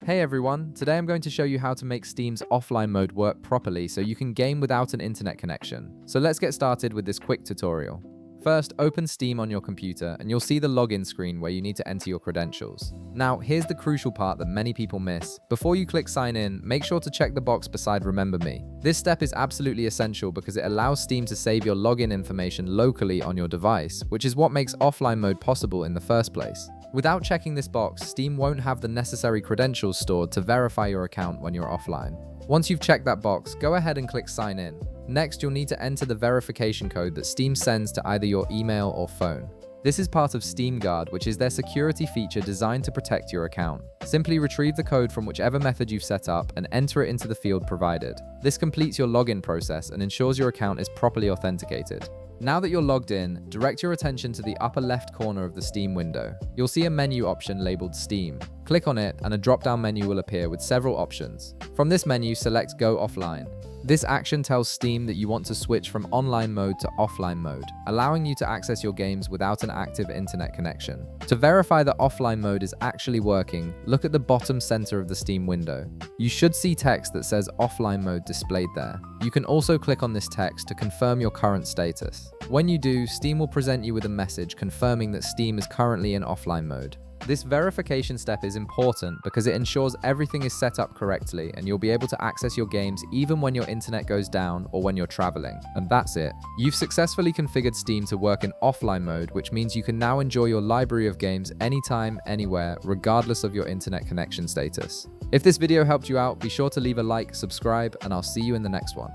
Hey everyone, today I'm going to show you how to make Steam's offline mode work properly so you can game without an internet connection. So let's get started with this quick tutorial. First, open Steam on your computer and you'll see the login screen where you need to enter your credentials. Now, here's the crucial part that many people miss. Before you click sign in, make sure to check the box beside remember me. This step is absolutely essential because it allows Steam to save your login information locally on your device, which is what makes offline mode possible in the first place. Without checking this box, Steam won't have the necessary credentials stored to verify your account when you're offline. Once you've checked that box, go ahead and click sign in. Next, you'll need to enter the verification code that Steam sends to either your email or phone. This is part of Steam Guard, which is their security feature designed to protect your account. Simply retrieve the code from whichever method you've set up and enter it into the field provided. This completes your login process and ensures your account is properly authenticated. Now that you're logged in, direct your attention to the upper left corner of the Steam window. You'll see a menu option labeled Steam. Click on it and a drop-down menu will appear with several options. From this menu, select Go Offline. This action tells Steam that you want to switch from online mode to offline mode, allowing you to access your games without an active internet connection. To verify that offline mode is actually working, look at the bottom center of the Steam window. You should see text that says offline mode displayed there. You can also click on this text to confirm your current status. When you do, Steam will present you with a message confirming that Steam is currently in offline mode. This verification step is important because it ensures everything is set up correctly and you'll be able to access your games even when your internet goes down or when you're traveling. And that's it. You've successfully configured Steam to work in offline mode, which means you can now enjoy your library of games anytime, anywhere, regardless of your internet connection status. If this video helped you out, be sure to leave a like, subscribe, and I'll see you in the next one.